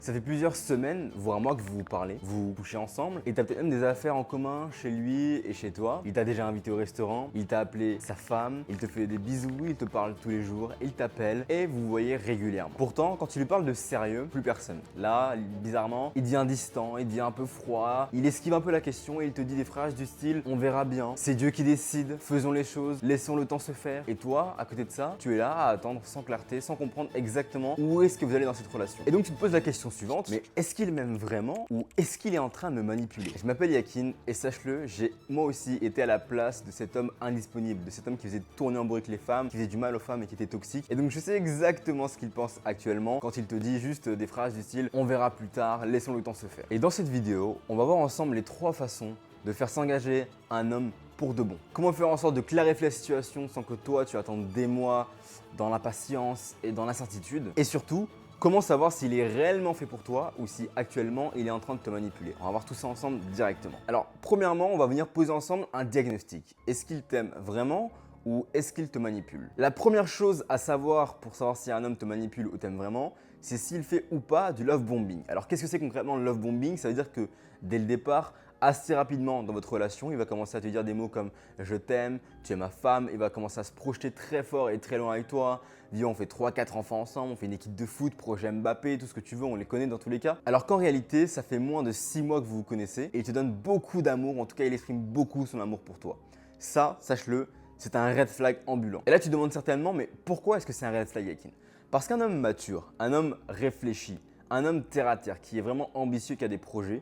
Ça fait plusieurs semaines, voire mois que vous vous parlez, vous vous couchez ensemble et t'as peut-être même des affaires en commun chez lui et chez toi. Il t'a déjà invité au restaurant, il t'a appelé sa femme, il te fait des bisous, il te parle tous les jours, il t'appelle et vous vous voyez régulièrement. Pourtant, quand tu lui parles de sérieux, plus personne. Là, bizarrement, il devient distant, il devient un peu froid, il esquive un peu la question et il te dit des phrases du style "on verra bien, c'est Dieu qui décide, faisons les choses, laissons le temps se faire". Et toi, à côté de ça, tu es là à attendre sans clarté, sans comprendre exactement où est-ce que vous allez dans cette relation. Et donc tu te poses la question suivante, mais est-ce qu'il m'aime vraiment ou est-ce qu'il est en train de me manipuler? Je m'appelle Yakin et sache-le, j'ai moi aussi été à la place de cet homme indisponible, de cet homme qui faisait tourner en brique les femmes, qui faisait du mal aux femmes et qui était toxique. Et donc je sais exactement ce qu'il pense actuellement quand il te dit juste des phrases du style "on verra plus tard, laissons le temps se faire". Et dans cette vidéo, on va voir ensemble les 3 façons de faire s'engager un homme pour de bon. Comment faire en sorte de clarifier la situation sans que toi tu attendes des mois dans l'impatience et dans l'incertitude. Et surtout, comment savoir s'il est réellement fait pour toi ou si actuellement il est en train de te manipuler. On va voir tout ça ensemble directement. Alors premièrement, on va venir poser ensemble un diagnostic. Est-ce qu'il t'aime vraiment ou est-ce qu'il te manipule? La première chose à savoir pour savoir si un homme te manipule ou t'aime vraiment, c'est s'il fait ou pas du love bombing. Alors qu'est-ce que c'est concrètement le love bombing? Ça veut dire que dès le départ, assez rapidement dans votre relation, il va commencer à te dire des mots comme "je t'aime", "tu es ma femme", il va commencer à se projeter très fort et très loin avec toi. Viens, on fait 3-4 enfants ensemble, on fait une équipe de foot, projet Mbappé, tout ce que tu veux, on les connaît dans tous les cas. Alors qu'en réalité, ça fait moins de 6 mois que vous vous connaissez et il te donne beaucoup d'amour, en tout cas il exprime beaucoup son amour pour toi. Ça, sache-le, c'est un red flag ambulant. Et là tu te demandes certainement, mais pourquoi est-ce que c'est un red flag, Yakin? Parce qu'un homme mature, un homme réfléchi, un homme terre à terre, qui est vraiment ambitieux, qui a des projets,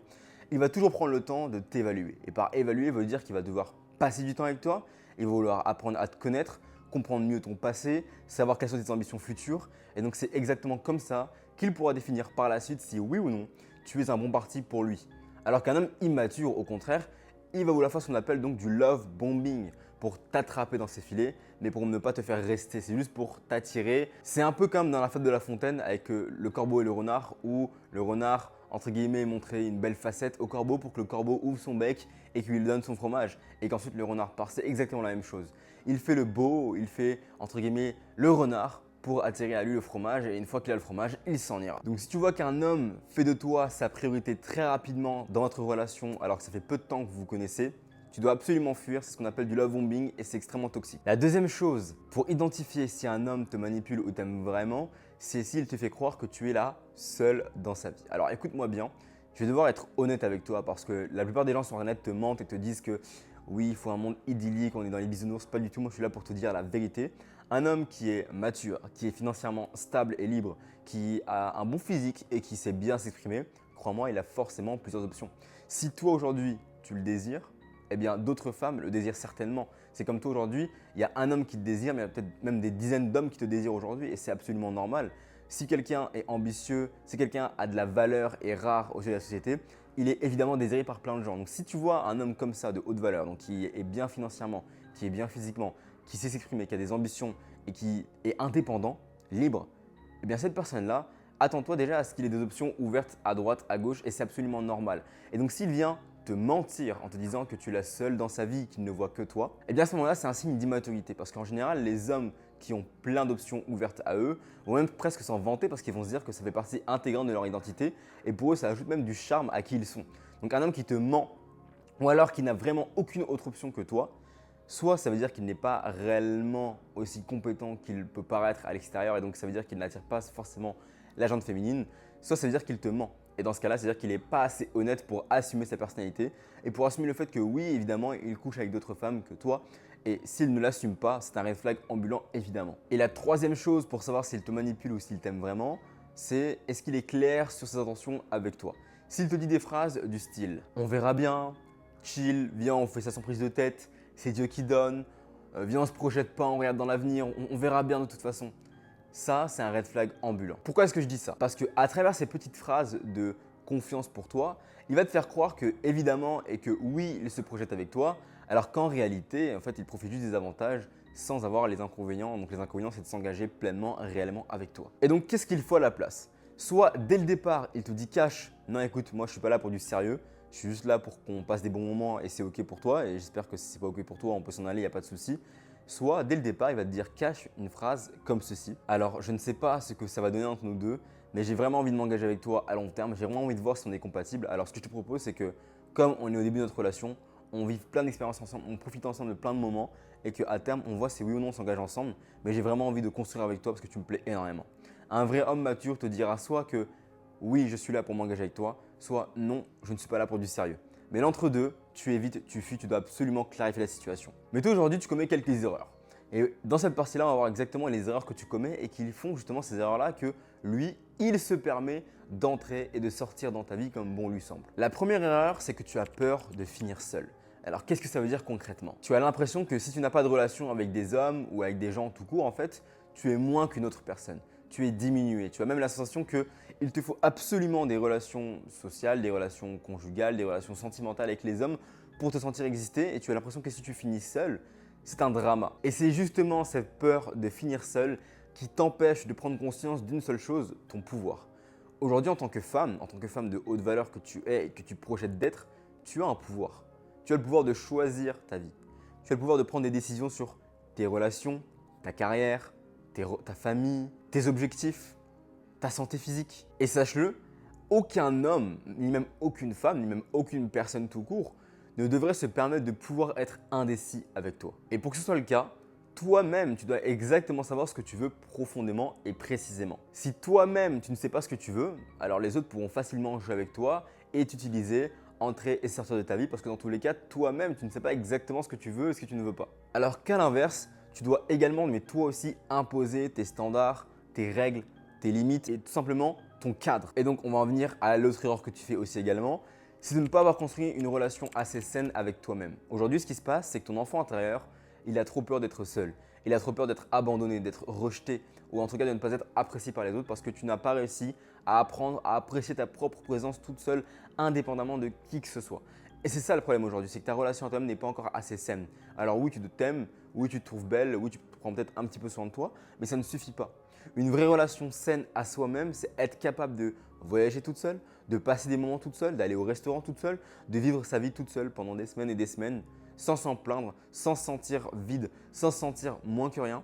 il va toujours prendre le temps de t'évaluer. Et par évaluer, veut dire qu'il va devoir passer du temps avec toi, il va vouloir apprendre à te connaître, comprendre mieux ton passé, savoir quelles sont tes ambitions futures. Et donc c'est exactement comme ça qu'il pourra définir par la suite si oui ou non tu es un bon parti pour lui. Alors qu'un homme immature, au contraire, il va vouloir faire ce qu'on appelle donc du love bombing pour t'attraper dans ses filets, mais pour ne pas te faire rester. C'est juste pour t'attirer. C'est un peu comme dans la fête de La Fontaine avec le corbeau et le renard, où le renard, entre guillemets, montrait une belle facette au corbeau pour que le corbeau ouvre son bec et qu'il lui donne son fromage. Et qu'ensuite le renard part. C'est exactement la même chose. Il fait le beau, il fait, entre guillemets, le renard pour attirer à lui le fromage et une fois qu'il a le fromage, il s'en ira. Donc si tu vois qu'un homme fait de toi sa priorité très rapidement dans votre relation alors que ça fait peu de temps que vous vous connaissez, tu dois absolument fuir, c'est ce qu'on appelle du love bombing et c'est extrêmement toxique. La deuxième chose pour identifier si un homme te manipule ou t'aime vraiment, c'est s'il te fait croire que tu es là seul dans sa vie. Alors écoute-moi bien, je vais devoir être honnête avec toi parce que la plupart des gens sur internet te mentent et te disent que oui, il faut un monde idyllique, on est dans les bisounours, pas du tout, moi je suis là pour te dire la vérité. Un homme qui est mature, qui est financièrement stable et libre, qui a un bon physique et qui sait bien s'exprimer, crois-moi, il a forcément plusieurs options. Si toi aujourd'hui tu le désires, eh bien d'autres femmes le désirent certainement. C'est comme toi aujourd'hui, il y a un homme qui te désire, mais il y a peut-être même des dizaines d'hommes qui te désirent aujourd'hui et c'est absolument normal. Si quelqu'un est ambitieux, si quelqu'un a de la valeur et rare aux yeux de la société, il est évidemment désiré par plein de gens. Donc si tu vois un homme comme ça de haute valeur, donc qui est bien financièrement, qui est bien physiquement, qui sait s'exprimer, qui a des ambitions et qui est indépendant, libre, eh bien cette personne-là, attends-toi déjà à ce qu'il ait des options ouvertes à droite, à gauche et c'est absolument normal. Et donc s'il vient te mentir en te disant que tu es la seule dans sa vie, qu'il ne voit que toi, et bien à ce moment-là, c'est un signe d'immaturité parce qu'en général, les hommes qui ont plein d'options ouvertes à eux vont même presque s'en vanter parce qu'ils vont se dire que ça fait partie intégrante de leur identité et pour eux, ça ajoute même du charme à qui ils sont. Donc un homme qui te ment ou alors qui n'a vraiment aucune autre option que toi, soit ça veut dire qu'il n'est pas réellement aussi compétent qu'il peut paraître à l'extérieur et donc ça veut dire qu'il n'attire pas forcément la gente féminine, soit ça veut dire qu'il te ment. Et dans ce cas-là, c'est-à-dire qu'il n'est pas assez honnête pour assumer sa personnalité et pour assumer le fait que oui, évidemment, il couche avec d'autres femmes que toi. Et s'il ne l'assume pas, c'est un red flag ambulant, évidemment. Et la troisième chose pour savoir s'il te manipule ou s'il t'aime vraiment, c'est est-ce qu'il est clair sur ses intentions avec toi. S'il te dit des phrases du style « on verra bien »,« chill »,« viens, on fait ça sans prise de tête »,« c'est Dieu qui donne »,« viens, on se projette pas, on regarde dans l'avenir, on verra bien de toute façon ». Ça, c'est un red flag ambulant. Pourquoi est-ce que je dis ça? Parce qu'à travers ces petites phrases de confiance pour toi, il va te faire croire que évidemment et que oui, il se projette avec toi, alors qu'en réalité, en fait, il profite juste des avantages sans avoir les inconvénients. Donc les inconvénients, c'est de s'engager pleinement, réellement avec toi. Et donc, qu'est-ce qu'il faut à la place? Soit dès le départ, il te dit cash, non écoute, moi je suis pas là pour du sérieux, je suis juste là pour qu'on passe des bons moments et c'est ok pour toi et j'espère que si c'est pas ok pour toi, on peut s'en aller, il n'y a pas de souci. Soit dès le départ, il va te dire cash une phrase comme ceci. Alors, je ne sais pas ce que ça va donner entre nous deux, mais j'ai vraiment envie de m'engager avec toi à long terme. J'ai vraiment envie de voir si on est compatible. Alors ce que je te propose, c'est que comme on est au début de notre relation, on vive plein d'expériences ensemble, on profite ensemble de plein de moments et qu'à terme, on voit si oui ou non on s'engage ensemble. Mais j'ai vraiment envie de construire avec toi parce que tu me plais énormément. Un vrai homme mature te dira soit que oui, je suis là pour m'engager avec toi, soit non, je ne suis pas là pour du sérieux. Mais l'entre-deux, tu évites, tu fuis, tu dois absolument clarifier la situation. Mais toi aujourd'hui, tu commets quelques erreurs. Et dans cette partie-là, on va voir exactement les erreurs que tu commets et qui font justement ces erreurs-là que lui, il se permet d'entrer et de sortir dans ta vie comme bon lui semble. La première erreur, c'est que tu as peur de finir seul. Alors qu'est-ce que ça veut dire concrètement? Tu as l'impression que si tu n'as pas de relation avec des hommes ou avec des gens tout court, en fait, tu es moins qu'une autre personne. Tu es diminué. Tu as même la sensation qu'il te faut absolument des relations sociales, des relations conjugales, des relations sentimentales avec les hommes pour te sentir exister et tu as l'impression que si tu finis seul, c'est un drama. Et c'est justement cette peur de finir seul qui t'empêche de prendre conscience d'une seule chose, ton pouvoir. Aujourd'hui, en tant que femme de haute valeur que tu es et que tu projettes d'être, tu as un pouvoir. Tu as le pouvoir de choisir ta vie. Tu as le pouvoir de prendre des décisions sur tes relations, ta carrière, ta famille, tes objectifs, ta santé physique. Et sache-le, aucun homme, ni même aucune femme, ni même aucune personne tout court, ne devrait se permettre de pouvoir être indécis avec toi. Et pour que ce soit le cas, toi-même, tu dois exactement savoir ce que tu veux profondément et précisément. Si toi-même, tu ne sais pas ce que tu veux, alors les autres pourront facilement jouer avec toi et t'utiliser, entrer et sortir de ta vie parce que dans tous les cas, toi-même, tu ne sais pas exactement ce que tu veux et ce que tu ne veux pas. Alors qu'à l'inverse, tu dois également, mais toi aussi, imposer tes standards, tes règles, tes limites et tout simplement ton cadre. Et donc, on va en venir à l'autre erreur que tu fais aussi également, c'est de ne pas avoir construit une relation assez saine avec toi-même. Aujourd'hui, ce qui se passe, c'est que ton enfant intérieur, il a trop peur d'être seul. Il a trop peur d'être abandonné, d'être rejeté ou en tout cas de ne pas être apprécié par les autres parce que tu n'as pas réussi à apprendre à apprécier ta propre présence toute seule, indépendamment de qui que ce soit. Et c'est ça le problème aujourd'hui, c'est que ta relation à toi-même n'est pas encore assez saine. Alors oui, tu te t'aimes, oui, tu te trouves belle, oui, tu prends peut-être un petit peu soin de toi, mais ça ne suffit pas. Une vraie relation saine à soi-même, c'est être capable de voyager toute seule, de passer des moments toute seule, d'aller au restaurant toute seule, de vivre sa vie toute seule pendant des semaines et des semaines, sans s'en plaindre, sans se sentir vide, sans se sentir moins que rien,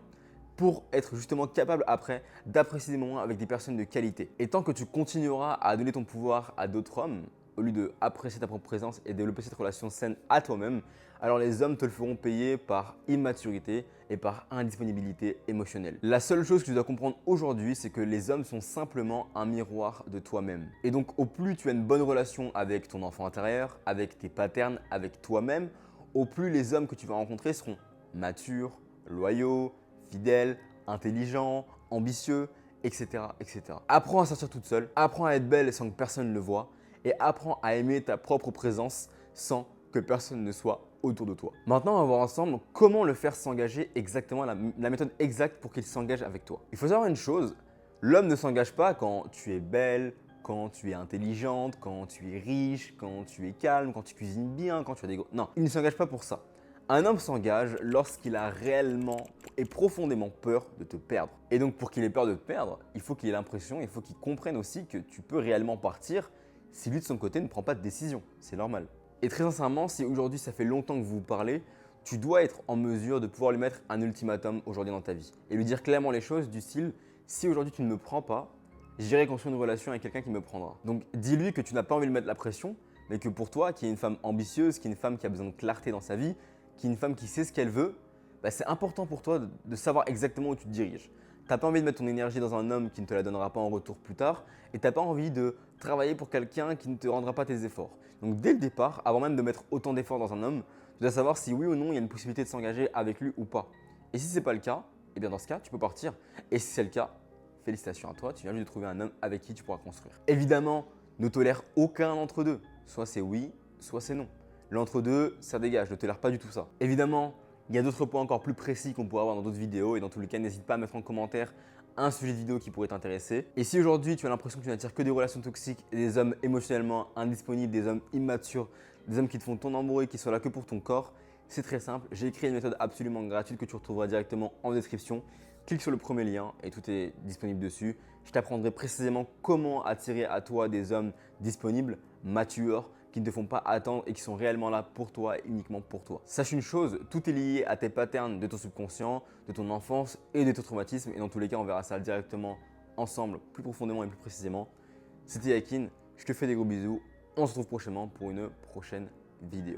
pour être justement capable après d'apprécier des moments avec des personnes de qualité. Et tant que tu continueras à donner ton pouvoir à d'autres hommes, au lieu d'apprécier ta propre présence et développer cette relation saine à toi-même, alors les hommes te le feront payer par immaturité et par indisponibilité émotionnelle. La seule chose que tu dois comprendre aujourd'hui, c'est que les hommes sont simplement un miroir de toi-même. Et donc au plus tu as une bonne relation avec ton enfant intérieur, avec tes patterns, avec toi-même, au plus les hommes que tu vas rencontrer seront matures, loyaux, fidèles, intelligents, ambitieux, etc., etc. Apprends à sortir toute seule, apprends à être belle sans que personne ne le voie et apprends à aimer ta propre présence sans que personne ne soit autour de toi. Maintenant, on va voir ensemble comment le faire s'engager exactement, la méthode exacte pour qu'il s'engage avec toi. Il faut savoir une chose, l'homme ne s'engage pas quand tu es belle, quand tu es intelligente, quand tu es riche, quand tu es calme, quand tu cuisines bien, quand tu as des gros... Non, il ne s'engage pas pour ça. Un homme s'engage lorsqu'il a réellement et profondément peur de te perdre. Et donc pour qu'il ait peur de te perdre, il faut qu'il ait l'impression, il faut qu'il comprenne aussi que tu peux réellement partir si lui de son côté ne prend pas de décision. C'est normal. Et très sincèrement, si aujourd'hui ça fait longtemps que vous vous parlez, tu dois être en mesure de pouvoir lui mettre un ultimatum aujourd'hui dans ta vie. Et lui dire clairement les choses du style, si aujourd'hui tu ne me prends pas, j'irai construire une relation avec quelqu'un qui me prendra. Donc dis-lui que tu n'as pas envie de mettre la pression, mais que pour toi, qui est une femme ambitieuse, qui est une femme qui a besoin de clarté dans sa vie, qui est une femme qui sait ce qu'elle veut, bah c'est important pour toi de savoir exactement où tu te diriges. Tu n'as pas envie de mettre ton énergie dans un homme qui ne te la donnera pas en retour plus tard et tu n'as pas envie de travailler pour quelqu'un qui ne te rendra pas tes efforts. Donc dès le départ, avant même de mettre autant d'efforts dans un homme, tu dois savoir si oui ou non il y a une possibilité de s'engager avec lui ou pas. Et si ce n'est pas le cas, eh bien dans ce cas, tu peux partir. Et si c'est le cas, félicitations à toi, tu viens juste de trouver un homme avec qui tu pourras construire. Évidemment, ne tolère aucun entre deux. Soit c'est oui, soit c'est non. L'entre-deux, ça dégage, ne tolère pas du tout ça. Évidemment, il y a d'autres points encore plus précis qu'on pourrait avoir dans d'autres vidéos et dans tous les cas, n'hésite pas à mettre en commentaire un sujet de vidéo qui pourrait t'intéresser. Et si aujourd'hui tu as l'impression que tu n'attires que des relations toxiques et des hommes émotionnellement indisponibles, des hommes immatures, des hommes qui te font ton amoureux et qui sont là que pour ton corps, c'est très simple. J'ai écrit une méthode absolument gratuite que tu retrouveras directement en description. Clique sur le premier lien et tout est disponible dessus. Je t'apprendrai précisément comment attirer à toi des hommes disponibles, matures, qui ne te font pas attendre et qui sont réellement là pour toi et uniquement pour toi. Sache une chose, tout est lié à tes patterns de ton subconscient, de ton enfance et de ton traumatisme. Et dans tous les cas, on verra ça directement ensemble plus profondément et plus précisément. C'était Yakin, je te fais des gros bisous. On se retrouve prochainement pour une prochaine vidéo.